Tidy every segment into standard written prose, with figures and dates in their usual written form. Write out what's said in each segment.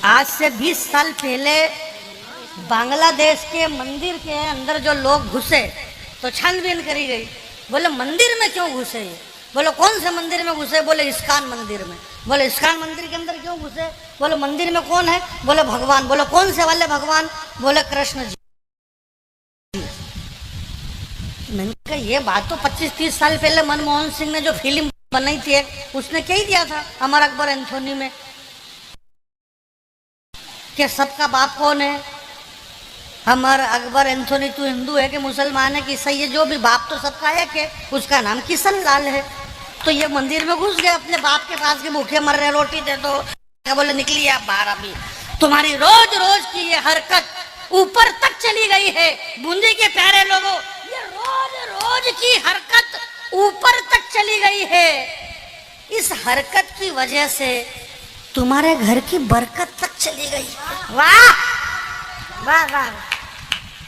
आज से 20 साल पहले बांग्लादेश के मंदिर के अंदर जो लोग घुसे तो छानबीन करी गई। बोले मंदिर में क्यों घुसे ये? बोले कौन से मंदिर में घुसे? बोले इस्कान मंदिर में। बोले इस्कान मंदिर के अंदर क्यों घुसे? बोले मंदिर में कौन है? बोले भगवान। बोले कौन से वाले भगवान? बोले कृष्ण जी। मैंने कहा ये बात तो 25-30 साल पहले मनमोहन सिंह ने जो फिल्म बनाई थी उसने क्या ही दिया था अमर अकबर एंथोनी में कि सबका बाप कौन है? अमर अकबर एंथोनी तू हिंदू है कि मुसलमान है कि ईसाई है, जो भी बाप तो सबका एक है, उसका नाम किशन लाल है। तो ये मंदिर में घुस गए अपने बाप के पास के भूखे मर रहे, रोटी दे दो। क्या बोले निकलिए आप बाहर, अभी तुम्हारी रोज रोज की ये हरकत ऊपर तक चली गई है। बूंदी के प्यारे लोगों, ये रोज रोज की हरकत ऊपर तक चली गई है। इस हरकत की वजह से तुम्हारे घर की बरकत तक चली गई। वाह वाह वाह,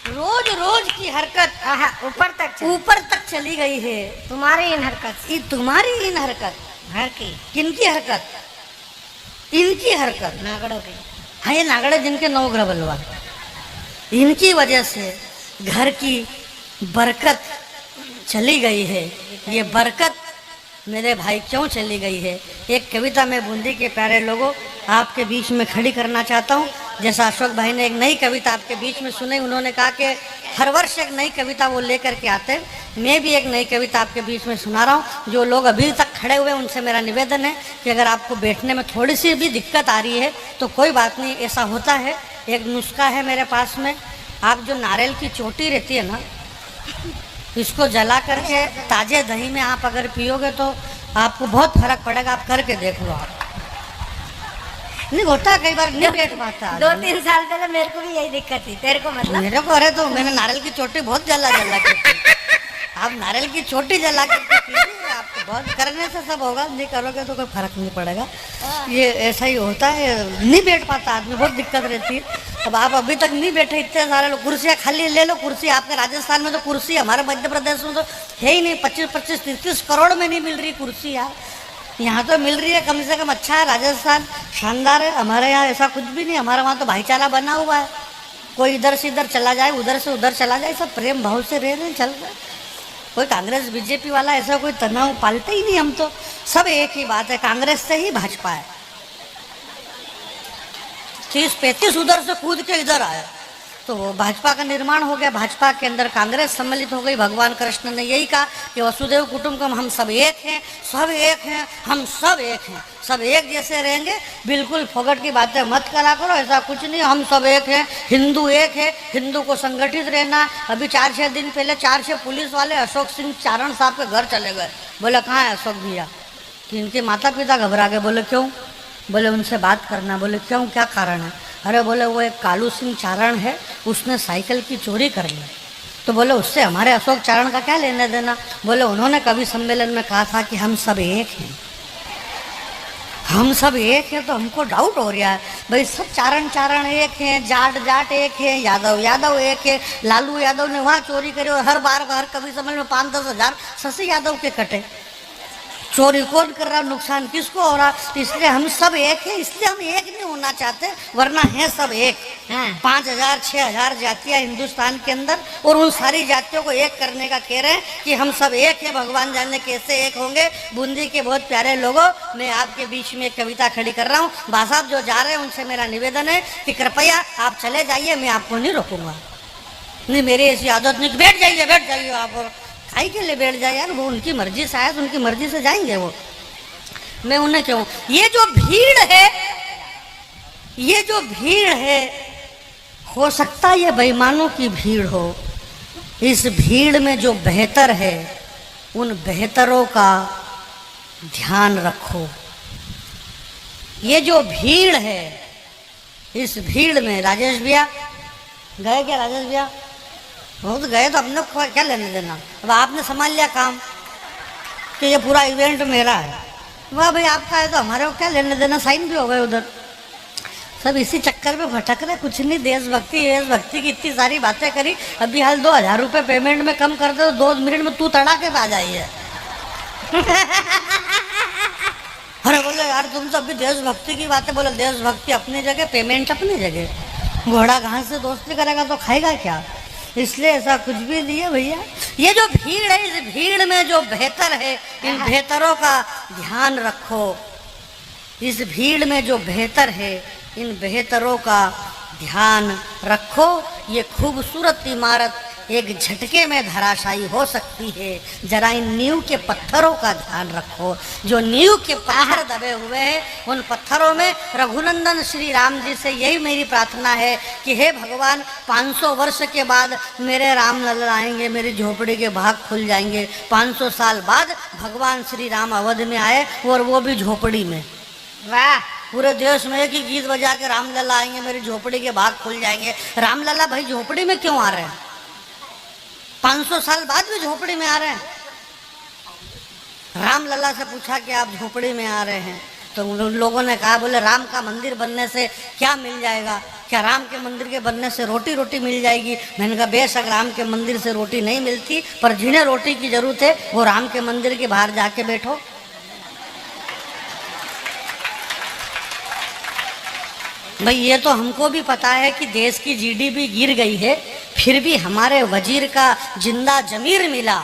रोज रोज की हरकत ऊपर तक चली गई है। तुम्हारी इन हरकत, तुम्हारी इन हरकत, घर की, किनकी हरकत? इनकी हरकत, नागड़ों की। हाँ ये नागड़े जिनके 9 ग्रह बलवा, इनकी वजह से घर की बरकत चली गई है। ये बरकत मेरे भाई क्यों चली गई है? एक कविता में बूंदी के प्यारे लोगों आपके बीच में खड़ी करना चाहता हूँ। जैसा अशोक भाई ने एक नई कविता आपके बीच में सुनी, उन्होंने कहा कि हर वर्ष एक नई कविता वो लेकर के आते हैं। मैं भी एक नई कविता आपके बीच में सुना रहा हूँ। जो लोग अभी तक खड़े हुए उनसे मेरा निवेदन है कि अगर आपको बैठने में थोड़ी सी भी दिक्कत आ रही है तो कोई बात नहीं, ऐसा होता है। एक नुस्खा है मेरे पास में, आप जो नारियल की चोटी रहती है ना, इसको जला करके ताजे दही में आप अगर पियोगे तो आपको बहुत फर्क पड़ेगा। आप करके देख लो। आप नहीं होता, कई बार नहीं बैठ पाता। 2-3 साल पहले मेरे को भी यही दिक्कत थी। तेरे को मतलब? मेरे को, अरे तो मैंने नारियल की चोटी बहुत जला के पी। आप नारियल की चोटी जला के पीजिए, आपको बहुत करने से सब होगा, नहीं करोगे तो कोई फर्क नहीं पड़ेगा। ये ऐसा ही होता है, नहीं बैठ पाता आदमी, बहुत दिक्कत रहती है। अब आप अभी तक नहीं बैठे, इतने सारे लोग, कुर्सियाँ खाली ले लो। कुर्सी आपके राजस्थान में तो कुर्सी, हमारे मध्य प्रदेश में तो है ही नहीं। 25-25, 30 करोड़ में नहीं मिल रही कुर्सी यार। यहाँ तो मिल रही है कम से कम। अच्छा है, राजस्थान शानदार है। हमारे यहाँ ऐसा कुछ भी नहीं, हमारे वहाँ तो भाईचारा बना हुआ है। कोई इधर से इधर चला जाए, उधर से उधर चला जाए, सब प्रेम भाव से रह रहे, चल रहे। कोई कांग्रेस बीजेपी वाला ऐसा कोई तनाव पालते ही नहीं। हम तो सब एक ही बात है, कांग्रेस से ही भाजपा है। 30-35 उधर से कूद के इधर आया तो वो भाजपा का निर्माण हो गया। भाजपा के अंदर कांग्रेस सम्मिलित हो गई। भगवान कृष्ण ने यही कहा कि वसुदेव कुटुंबकम, हम सब एक हैं, सब एक हैं, हम सब एक हैं, सब एक जैसे रहेंगे। बिल्कुल फोगट की बातें मत करा करो, ऐसा कुछ नहीं। हम सब एक हैं, हिंदू एक है, हिंदू को संगठित रहना। अभी 4-6 दिन पहले 4-6 पुलिस वाले अशोक सिंह चारण साहब के घर चले गए। बोले कहाँ है अशोक भैया? कि इनके माता पिता घबरा गए। बोले क्यों? बोले उनसे बात करना। बोले क्यों, क्या कारण है? अरे बोले वो एक कालू सिंह चारण है, उसने साइकिल की चोरी कर ली। तो बोले उससे हमारे अशोक चारण का क्या लेने देना? बोले उन्होंने कवि सम्मेलन में कहा था कि हम सब एक हैं, हम सब एक हैं। तो हमको डाउट हो रहा है भाई, सब चारण चारण एक हैं, जाट जाट एक है, यादव यादव एक है। लालू यादव ने वहाँ चोरी करी और हर बार हर कवि सम्मेलन में 5-10 हज़ार शशि यादव के कटे। चोरी कौन कर रहा, नुकसान किसको हो रहा? इसलिए हम सब एक है, इसलिए हम एक नहीं होना चाहते, वरना है सब एक। 5,000-6,000 जातियां हिंदुस्तान के अंदर, और उन सारी जातियों को एक करने का कह रहे हैं कि हम सब एक है। भगवान जाने कैसे एक होंगे। बूंदी के बहुत प्यारे लोगों, मैं आपके बीच में एक कविता खड़ी कर रहा हूँ। भाई साहब जो जा रहे हैं उनसे मेरा निवेदन है कि कृपया आप चले जाइए, मैं आपको नहीं रोकूंगा। नहीं, मेरी ऐसी आदत नहीं। बैठ जाइए आप। और खाई के लिए बैठ जाए यार, वो उनकी मर्जी, शायद उनकी मर्जी से जाएंगे वो, मैं उन्हें क्यों? ये जो भीड़ है, हो सकता है ये बेईमानों की भीड़ हो। इस भीड़ में जो बेहतर है, उन बेहतरों का ध्यान रखो। ये जो भीड़ है, इस भीड़ में राजेश भैया गए क्या? राजेश भैया बहुत गए तो हमने क्या लेने देना? अब आपने संभाल लिया काम कि ये पूरा इवेंट मेरा है। वाह भाई, आपका है तो हमारे को क्या लेने देना? साइन भी हो गए उधर। सब इसी चक्कर में भटक रहे, कुछ नहीं। देशभक्ति की इतनी सारी बातें करी। अभी हाल 2,000 रुपये पेमेंट में कम कर दो, 2 मिनट में तू तड़ाके पे आ जाइए। अरे बोले यार तुम सब भी देशभक्ति की बातें बोलो। देशभक्ति अपनी जगह, पेमेंट अपनी जगह। घोड़ा घास से दोस्ती करेगा तो खाएगा क्या? इसलिए ऐसा कुछ भी नहीं है भैया। ये जो भीड़ है, इस भीड़ में जो बेहतर है, इन बेहतरों का ध्यान रखो। इस भीड़ में जो बेहतर है, इन बेहतरों का ध्यान रखो। ये खूबसूरत इमारत एक झटके में धराशायी हो सकती है। जरा इन नींव के पत्थरों का ध्यान रखो। जो नींव के पत्थर दबे हुए हैं, उन पत्थरों में रघुनंदन श्री राम जी से यही मेरी प्रार्थना है कि हे भगवान, 500 वर्ष के बाद मेरे राम लल्ला आएंगे, मेरी झोपड़ी के भाग खुल जाएंगे। 500 साल बाद भगवान श्री राम अवध में आए, और वो भी झोपड़ी में। वाह, पूरे देश में एक ही गीत बजा के राम लल्ला आएंगे, मेरी झोपड़ी के भाग खुल जाएंगे। राम लल्ला भाई झोपड़ी में क्यों आ रहे हैं? 500 साल बाद भी झोपड़ी में आ रहे हैं। राम लल्ला से पूछा कि आप झोपड़ी में आ रहे हैं, तो उन लोगों ने कहा, बोले राम का मंदिर बनने से क्या मिल जाएगा? क्या राम के मंदिर के बनने से रोटी रोटी मिल जाएगी? मैंने कहा बेशक राम के मंदिर से रोटी नहीं मिलती, पर जिन्हें रोटी की जरूरत है वो राम के मंदिर के बाहर जाके बैठो। भाई ये तो हमको भी पता है कि देश की जीडीपी गिर गई है, फिर भी हमारे वजीर का जिंदा जमीर मिला।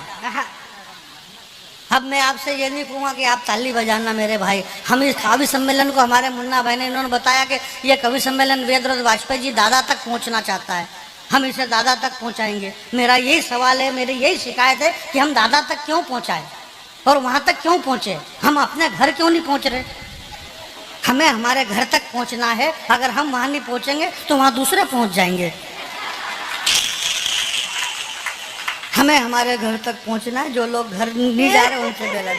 अब मैं आपसे ये नहीं कहूँगा कि आप ताली बजाना मेरे भाई। हम इस कवि सम्मेलन को, हमारे मुन्ना भाई ने, इन्होंने बताया कि ये कवि सम्मेलन वेदव्रत वाजपेयी जी दादा तक पहुँचना चाहता है। हम इसे दादा तक पहुँचाएंगे। मेरा यही सवाल है, मेरी यही शिकायत है कि हम दादा तक क्यों पहुँचाएं और वहाँ तक क्यों पहुँचे? हम अपने घर क्यों नहीं पहुँच रहे? हमें हमारे घर तक पहुंचना है। अगर हम वहां नहीं पहुंचेंगे तो वहां दूसरे पहुंच जाएंगे। हमें हमारे घर तक पहुंचना है। जो लोग घर नहीं जा रहे उनसे बेला।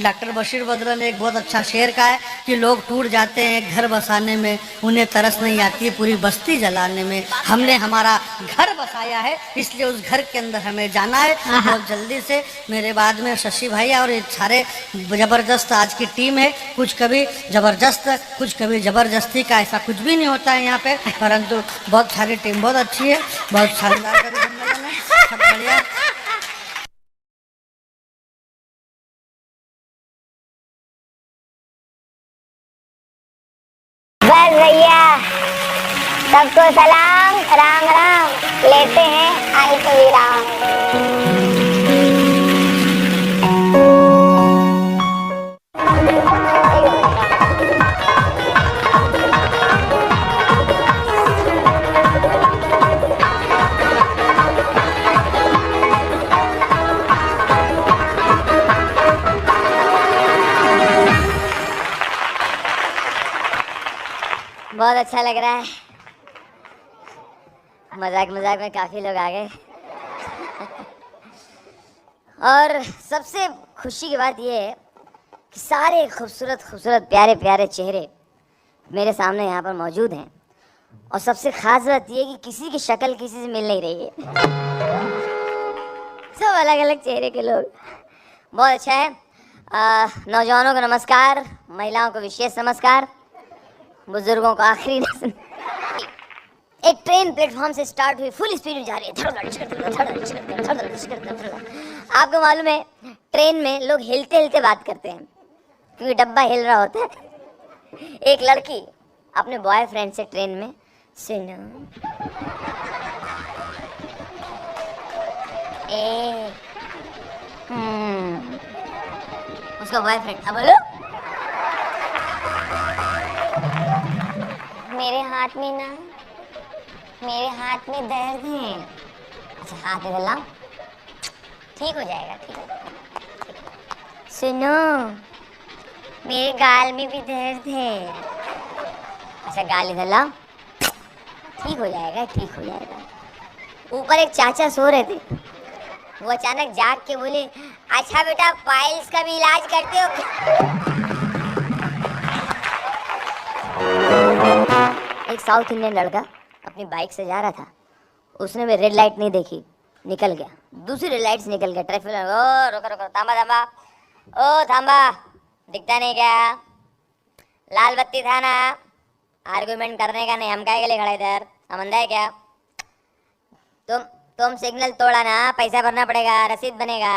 डॉक्टर बशीर बद्र ने एक बहुत अच्छा शेर कहा है कि लोग टूट जाते हैं घर बसाने में, उन्हें तरस नहीं आती है पूरी बस्ती जलाने में। हमने हमारा घर बसाया है, इसलिए उस घर के अंदर हमें जाना है बहुत जल्दी से। मेरे बाद में शशि भाई और ये सारे जबरदस्त आज की टीम है। कुछ कभी जबरदस्त, कुछ कभी जबरदस्ती का, ऐसा कुछ भी नहीं होता है यहाँ पे, परंतु बहुत सारी टीम बहुत अच्छी है, बहुत शानदार कवि सम्मेलन है, सब बढ़िया। बस भैया, सबको सलाम, राम राम। लेते हैं अल्प विराम। बहुत अच्छा लग रहा है। मजाक मजाक में काफी लोग आ गए। और सबसे खुशी की बात यह है कि सारे खूबसूरत खूबसूरत प्यारे प्यारे चेहरे मेरे सामने यहाँ पर मौजूद हैं। और सबसे खास बात यह है कि किसी की शक्ल किसी से मिल नहीं रही है। सब अलग अलग चेहरे के लोग। बहुत अच्छा है। नौजवानों को नमस्कार, महिलाओं को विशेष नमस्कार, बुजुर्गों को आखिरी। एक ट्रेन प्लेटफॉर्म से स्टार्ट हुई, फुल स्पीड में जा रही है। आपको मालूम है ट्रेन में लोग हिलते हिलते बात करते हैं क्योंकि डब्बा हिल रहा होता है। एक लड़की अपने बॉयफ्रेंड से ट्रेन में, सुनो उसका बॉयफ्रेंड, अब बोलो मेरे हाथ में ना, मेरे हाथ में दर्द है। अच्छा हाथ में लाओ, ठीक हो जाएगा, ठीक हो जाएगा। सुनो मेरे गाल में भी दर्द है। अच्छा गाल इधर लाओ, ठीक हो जाएगा, ठीक हो जाएगा। ऊपर एक चाचा सो रहे थे, वो अचानक जाग के बोले, अच्छा बेटा पाइल्स का भी इलाज करते हो? एक साउथ इंडियन लड़का अपनी बाइक से जा रहा था, उसने भी रेड लाइट नहीं देखी, निकल गया। दूसरी रेड लाइट से निकल गया। ट्रैफिक ओ रुको रुको, थांबा थांबा, ओ थांबा, दिखता नहीं क्या? लाल बत्ती था ना, आर्गुमेंट करने का नहीं, हम काहे के लिए खड़े इधर, समझा है क्या? तुम सिग्नल तोड़ा ना, पैसा भरना पड़ेगा, रसीद बनेगा।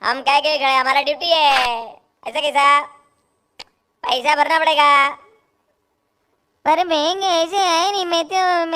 हम काहे के लिए खड़े, हमारा ड्यूटी है। ऐसा कैसा? पैसा भरना पड़ेगा। पर महंगे ऐसे है नहीं, मैं तो